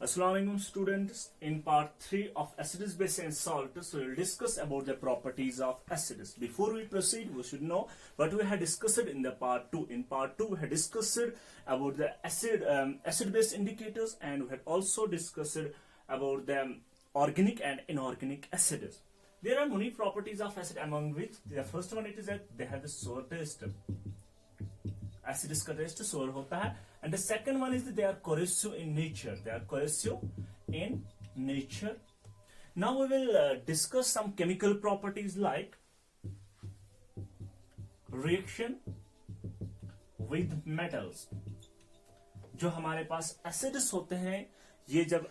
Assalamualaikum students. In part 3 of acids, base and salts, we will discuss about the properties of acids. Before we proceed, we should know what we had discussed in the part 2. In part 2, we had discussed about the acid-base indicators, and we had also discussed about the organic and inorganic acids. There are many properties of acid, among which the first one it is that they have the sour taste. Acids का taste sour होता है, and the second one is that they are corrosive in nature. They are corrosive in nature. Now we will discuss some chemical properties like reaction with metals. जो हमारे पास acids होते हैं, ये जब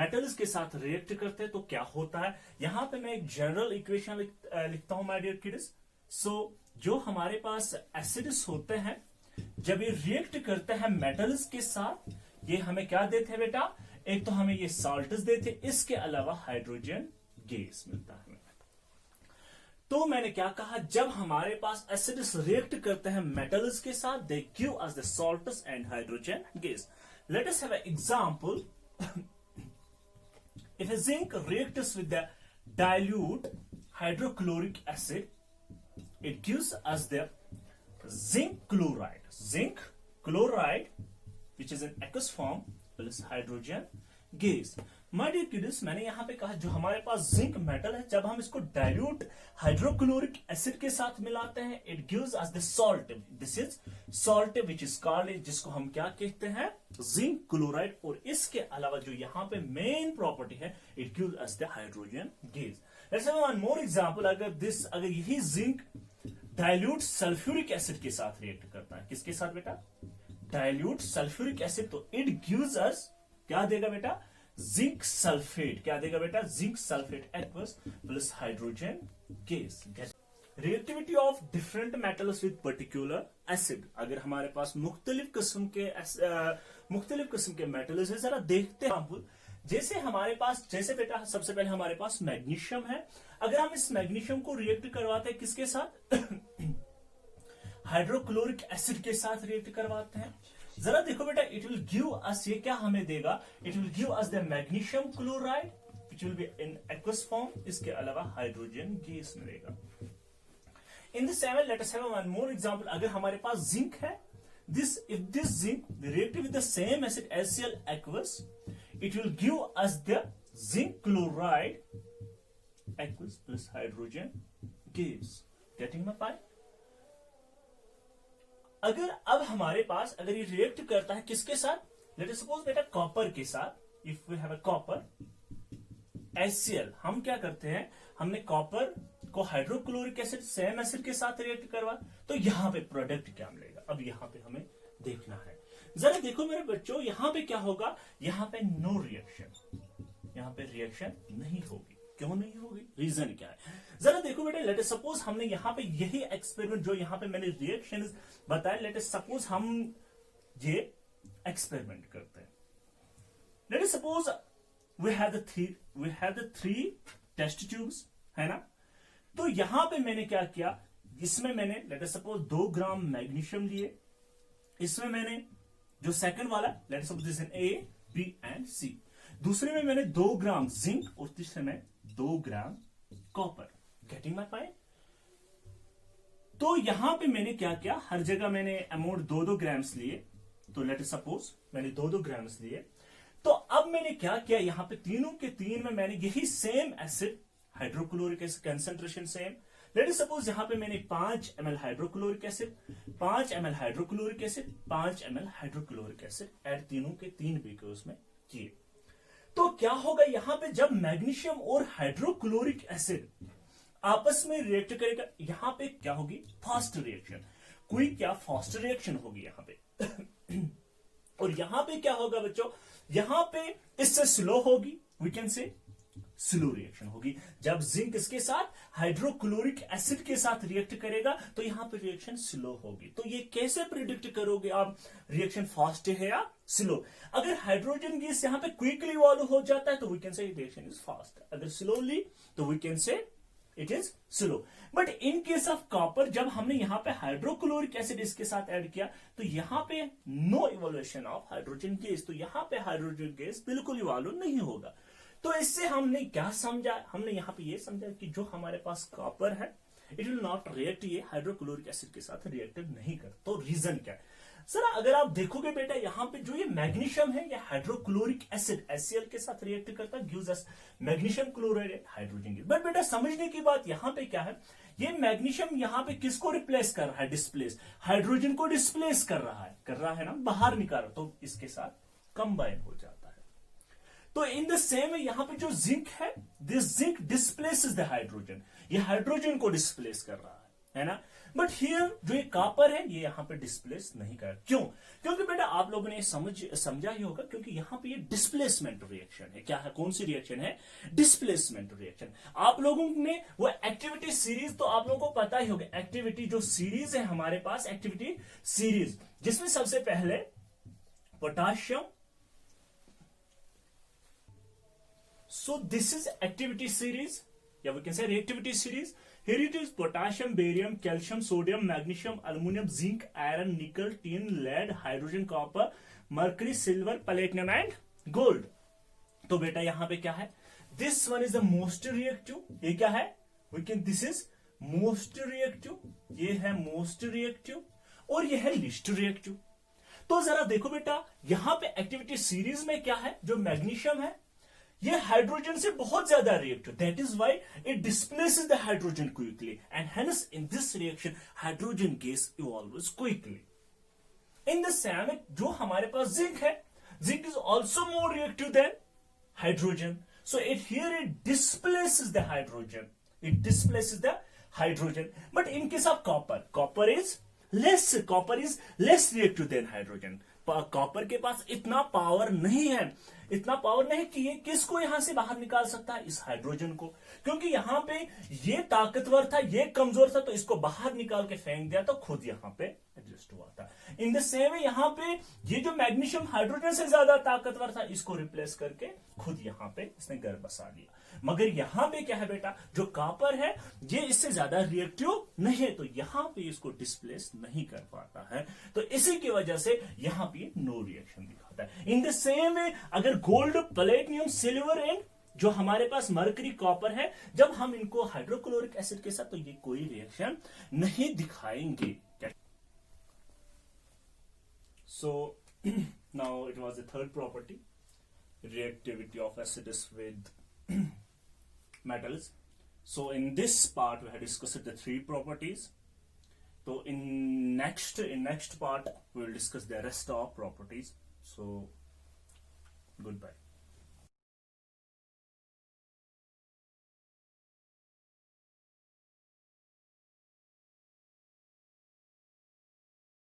metals के साथ रिएक्ट करते हैं तो क्या होता है. यहां पे मैं एक जनरल इक्वेशन लिखता हूं माय डियर किड्स. सो जो हमारे पास एसिड्स होते हैं, जब ये रिएक्ट करते हैं मेटल्स के साथ, ये हमें क्या देते हैं बेटा. एक तो हमें ये साल्ट्स देते हैं, इसके अलावा हाइड्रोजन गैस मिलता है. तो मैंने क्या कहा, जब हमारे पास एसिड्स रिएक्ट करते हैं मेटल्स के साथ, they give us the salts and hydrogen gas. Let us have an example. If a zinc reacts with the dilute hydrochloric acid, it gives us the zinc chloride. Zinc chloride, which is in aqueous form, plus hydrogen gas. My dear kids, मैंने यहाँ पे कहा जो हमारे पास zinc metal है, जब हम इसको डाइल्यूट हाइड्रोक्लोरिक एसिड के साथ मिलाते हैं, it gives us the salt. This is salt which is called, जिसको हम क्या कहते हैं, जिंक क्लोराइड. और इसके अलावा जो यहाँ पे मेन प्रॉपर्टी है, it gives us the hydrogen gas. Let's have one more example. अगर यही जिंक डाइल्यूट सल्फ्यूरिक एसिड के साथ रिएक्ट करता है, किसके साथ बेटा, डाइल्यूट सल्फ्यूरिक एसिड, तो इट गिव्स अस क्या देगा बेटा, जिंक सल्फेट. क्या देगा बेटा, zinc sulphate aqueous plus hydrogen gas. Reactivity of different metals with particular acid. अगर हमारे पास मुख्तलिफ किस्म के मेटल्स है, जरा देखते हैं. जैसे हमारे पास, जैसे बेटा सबसे पहले हमारे पास मैग्नीशियम है. अगर हम इस मैग्नीशियम को रिएक्ट करवाते हैं किसके साथ, हाइड्रोक्लोरिक एसिड के साथ रिएक्ट करवाते हैं. जरा देखो बेटा, इट विल गिव अस, ये क्या हमें देगा, it will give us the magnesium chloride which will be in aqueous form. इसके अलावा हाइड्रोजन गैस मिलेगा. In the seven, let us have one more example. अगर हमारे पास जिंक है, if this zinc react with the same acid HCl aqueous, it will give us the zinc chloride aqueous plus hydrogen gas. Getting my point? अगर अब हमारे पास, अगर ये react करता है किसके साथ, लेट अस सपोज बेटा कॉपर के साथ. If we have a copper HCl, हम क्या करते हैं, हमने कॉपर को हाइड्रोक्लोरिक एसिड सेम एसिड के साथ रिएक्ट करवा, तो यहां पे प्रोडक्ट क्या मिलेगा. अब यहां पे हमें देखना है. जरा देखो मेरे बच्चों, यहां पे क्या होगा, यहां पे नो रिएक्शन, यहां पे रिएक्शन नहीं होगी. क्यों नहीं होगी, रीजन क्या है, जरा देखो बेटे. लेट अस सपोज हमने यहां पे यही एक्सपेरिमेंट, जो यहां पे मैंने रिएक्शन बताया, लेट अस सपोज हम ये एक्सपेरिमेंट करते हैं. Let us suppose we have the three test tubes, है ना. तो यहां पे मैंने क्या किया, इसमें मैंने लेट अस सपोज 2 ग्राम मैग्नीशियम लिए. इसमें मैंने जो सेकंड वाला, late us suppose this is A, B and C. दूसरे में मैंने 2 ग्राम जिंक और तीसरे में 2 gram copper. Getting my point. तो यहां पे मैंने क्या किया, हर जगह मैंने अमाउंट 2-2 ग्राम्स लिए. तो लेट अस सपोज मैंने 2-2 ग्राम्स लिए. तो अब मैंने क्या किया, यहां पे तीनों के तीन में मैंने यही same acid, hydrochloric acid concentration same. Late us suppose यहां पे मैंने 5 ml hydrochloric acid, 5 ml hydrochloric acid, 5 ml hydrochloric acid add तीनों के तीन बीकर्स में किए. तो क्या होगा, यहां पे जब मैग्नीशियम और हाइड्रोक्लोरिक एसिड आपस में रिएक्ट करेगा, यहां पे क्या होगी, फास्ट रिएक्शन. कोई क्या फास्ट रिएक्शन होगी यहां पे. और यहां पे क्या होगा बच्चों, यहां पे इससे स्लो होगी, we can say slow reaction होगी. जब जिंक इसके साथ हाइड्रोक्लोरिक एसिड के साथ रिएक्ट करेगा, तो यहां पे रिएक्शन स्लो होगी. तो ये कैसे प्रिडिक्ट करोगे आप, रिएक्शन फास्ट है या स्लो. अगर हाइड्रोजन गैस यहां पे क्विकली इवॉल्व हो जाता है, तो we can say reaction is fast. अगर स्लोली, तो we can say it is slow. But in case of copper जब हमने यहां पे हाइड्रोक्लोरिक एसिड इसके साथ ऐड किया तो यहां पे no evolution of hydrogen gas, तो यहां पे हाइड्रोजन गैस बिल्कुल इवॉल्व नहीं होगा। तो इससे हमने क्या समझा, हमने यहां पे ये समझा कि जो हमारे पास कॉपर है इट विल नॉट रिएक्ट, ये हाइड्रोक्लोरिक एसिड के साथ रिएक्ट नहीं कर। तो रीजन क्या है सर, अगर आप देखोगे बेटा यहाँ पे जो ये मैग्नीशियम है ये हाइड्रोक्लोरिक एसिड HCl के साथ रिएक्ट करता है, gives us magnesium chloride and hydrogen gas. But बेटा समझने की बात यहाँ पे क्या है, ये मैग्नीशियम यहाँ पे किसको रिप्लेस कर रहा है, डिस्प्लेस, हाइड्रोजन को डिस्प्लेस कर रहा है ना, बाहर निकाल रहा, तो इसके साथ कंबाइन हो जाता है। तो इन द सेम यहाँ पे जो जिंक है, this zinc displaces the hydrogen, ये हाइड्रोजन को डिस्प्लेस कर रहा है ना। बट हियर जो ये कॉपर है ये यहां पे डिस्प्लेस नहीं कर, क्यों? क्योंकि बेटा आप लोगों ने समझा ही होगा, क्योंकि यहां पे ये डिस्प्लेसमेंट रिएक्शन है। क्या है, कौन सी रिएक्शन है, डिस्प्लेसमेंट रिएक्शन। आप लोगों ने वो एक्टिविटी सीरीज तो आप लोगों को पता ही होगा, एक्टिविटी जो सीरीज है हमारे पास, एक्टिविटी सीरीज, जिसमें सबसे पहले potassium, so this is activity series, yeah, we can say reactivity series. Here it is potassium, barium, calcium, sodium, magnesium, aluminum, zinc, iron, nickel, tin, lead, hydrogen, copper, mercury, silver, platinum and gold. तो बेटा यहां पे क्या है, this one is the most reactive, ये क्या है, this is most reactive, ये है most reactive और ये है least reactive। तो जरा देखो बेटा यहां पे एक्टिविटी सीरीज में क्या है, जो मैग्नीशियम है ये हाइड्रोजन से बहुत ज्यादा reactive, that is why it displaces the hydrogen quickly and hence in this reaction hydrogen gas evolves quickly. In the same जो हमारे पास जिंक है, zinc is also more reactive than hydrogen, so it here it displaces the hydrogen, it displaces the hydrogen. But in case of copper, copper is less reactive than hydrogen. Copper के पास इतना power नहीं है, इतना power नहीं कि ये किसको यहां से बाहर निकाल सकता है, इस हाइड्रोजन को, क्योंकि यहां पे ये ताकतवर था, ये कमजोर था, तो इसको बाहर निकाल के फेंक दिया तो खुद यहां पे एडजस्ट हुआ था। इन द सेम यहां पे ये जो मैग्नीशियम हाइड्रोजन से ज्यादा ताकतवर था, इसको रिप्लेस करके खुद यहां पे इसने घर बसा लिया। मगर यहां पे क्या है बेटा, जो कॉपर है ये इससे ज्यादा रिएक्टिव नहीं है, तो यहां पे इसको डिस्प्लेस नहीं कर पाता है, तो इसी की वजह से यहां पे नो रिएक्शन दिखाता है। इन द सेम वे अगर गोल्ड, प्लेटिनियम, सिल्वर एंड जो हमारे पास मरकरी, कॉपर है, जब हम इनको हाइड्रोक्लोरिक एसिड के साथ, तो ये कोई रिएक्शन नहीं दिखाएंगे। So now it was the third property, reactivity of acids with metals. So in this part we have discussed the three properties. So in next part we will discuss the rest of properties. So goodbye.